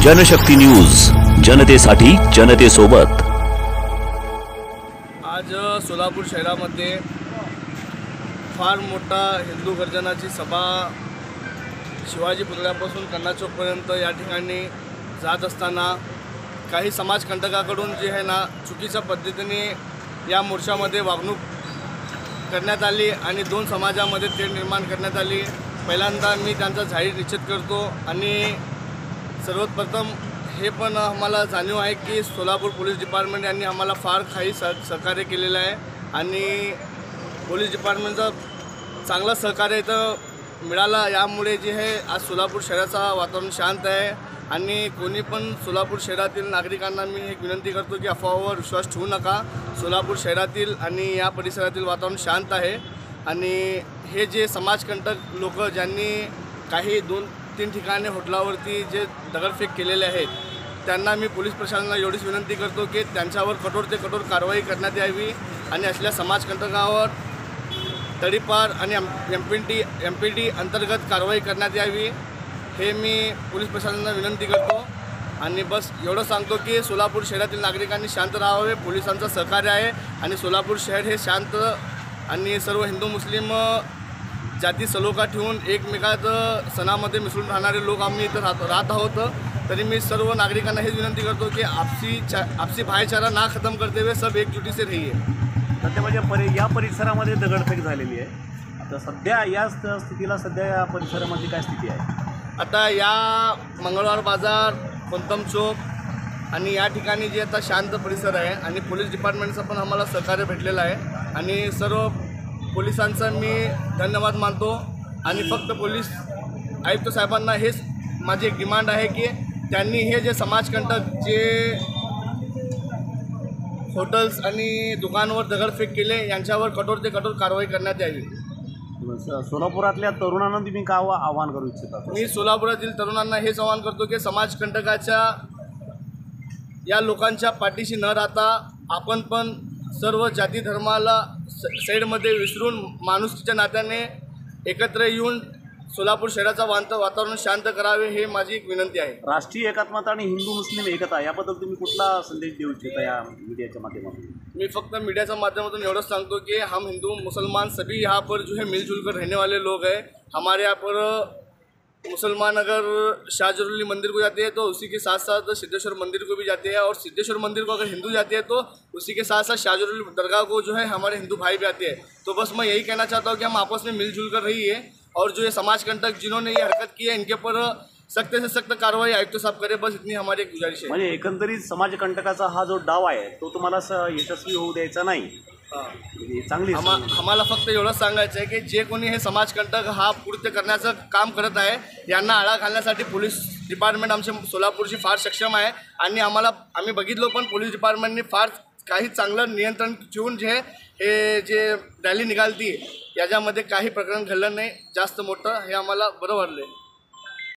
Janshakti news, जनतेसाठी जनतेसोबत। आज सोलापूर शहरामध्ये फार मोठा हिंदू गर्जनाची सभा शिवाजी पुतळ्यापासून कन्ना चौकपर्यंत या ठिकाणी जात असताना काही समाजकंटकाकडून जे आहे ना चुकीच्या पद्धतीने या मोर्चामध्ये वागणूक करण्यात आली आणि दोन समाजामध्ये तेढ निर्माण करण्यात आली। पहिल्यांदा मी त्यांचा जाहीर निषेध करतो आणि सर्वप्रथम हे पण आम्हाला जाणीव आहे की सोलापूर पोलीस डिपार्टमेंट यांनी आम्हाला फार काही सहकार्य केलेलं आहे आणि पोलीस डिपार्टमेंटचं चांगलं सहकार्य इथं मिळालं। यामुळे जे आहे आज सोलापूर शहराचं वातावरण शांत आहे आणि कोणी पण सोलापूर शहरातील नागरिकांना मी एक विनंती करतो की अफवावर विश्वास ठेवू नका। सोलापूर शहरातील आणि या परिसरातील वातावरण शांत आहे आणि हे जे समाजकंटक लोक ज्यांनी काही 2-3 ठिकाणी हॉटेलावरती जे दगडफेक केलेले आहेत त्यांना मी पोलीस प्रशासनाला एवढीच विनंती करतो की त्यांच्यावर कठोर ते कठोर कारवाई करण्यात यावी आणि असल्या समाजकंटकावर तडीपार आणि MPD अंतर्गत कारवाई करण्यात यावी हे मी पोलीस प्रशासनाला विनंती करतो। आणि बस एवढं सांगतो की सोलापूर शहरातील नागरिकांनी शांत राहावे, पोलिसांचं सहकार्य आहे आणि सोलापूर शहर हे शांत आणि सर्व हिंदू मुस्लिम जाती सलोखा ठेवून एकमेकात सणामध्ये मिसळून राहणारे लोक आम्ही इथं राहत आहोत। तरी मी सर्व नागरिकांना हेच विनंती करतो की आपसी भाईचारा ना खत्म करते हुए सब एकजुटी से रहिए। सध्या म्हणजे या परिसरामध्ये दगडफेक झालेली आहे। आता सध्या या स्थितीला सध्या या परिसरामध्ये काय स्थिती आहे? आता या मंगळवार बाजार, कोंतम चौक आणि या ठिकाणी जे आता शांत परिसर आहे आणि पोलीस डिपार्टमेंटचं पण आम्हाला सहकार्य भेटलेलं आहे आणि सर्व पोलिसांचा मी धन्यवाद मानतो। आणि फक्त पोलीस आयुक्त साहेबांना हेच माझी एक डिमांड आहे की त्यांनी हे जे समाजकंटक जे हॉटेल्स आणि दुकानावर दगडफेक केले यांच्यावर कठोर ते कठोर कारवाई करण्यात यावी। सोलापुरातल्या तरुणांना तुम्ही काय आवाहन करू इच्छिता? मी सोलापुरातील तरुणांना हेच आवाहन करतो की समाजकंटकाच्या या लोकांच्या पाठीशी न राहता आपण पण सर्व जाती धर्माला साईडमध्ये विसरून माणुसकीच्या नात्याने एकत्र येऊन सोलापूर शहराचा वातावरण शांत करावे हे माझी एक विनंती आहे। राष्ट्रीय एकात्मता आणि हिंदू मुस्लिम एकता याबद्दल तुम्ही कुठला संदेश देऊ इच्छिता या मीडियाच्या माध्यमातून? मैं फक्त मीडिया माध्यमातून एवढंच सांगतो कि हम हिंदू मुसलमान सभी यहाँ पर जो है मिलजुल कर रहने वाले लोग हैं। हमारे यहाँ पर मुसलमान अगर शाहजलाली मंदिर को जाते हैं तो उसी के साथ साथ सिद्धेश्वर मंदिर को भी जाते हैं और सिद्धेश्वर मंदिर को अगर हिंदू जाते हैं तो उसी के साथ साथ शाहजलाली दरगाह को जो है हमारे हिंदू भाई भी आते हैं। तो बस मैं यही कहना चाहता हूँ कि हम आपस में मिलजुल कर रहिए और जो ये समाजकंटक जिन्होंने ये हरकत की है इनके ऊपर सख्त से सख्त कार्रवाई आयुक्त साहब करे, बस इतनी हमारी एक गुजारिश है। म्हणजे एकंदरीत समाजकंटकाचा हा जो डाव आहे तो तुम्हाला यशस्वी होऊ द्यायचा नाही। चांगली आम्हाला फक्त एवढंच सांगायचं आहे की जे कोणी हे समाजकंटक हा कृत्य करण्याचं काम करत आहे यांना आळा घालण्यासाठी पोलीस डिपार्टमेंट आमच्या सोलापूरची फार सक्षम आहे आणि आम्ही बघितलो पण पोलीस डिपार्टमेंटने फार काही चांगलं नियंत्रण ठेवून जे रॅली निघालती याच्यामध्ये काही प्रकरण घडलं नाही जास्त मोठं, हे आम्हाला बरं वाटलं।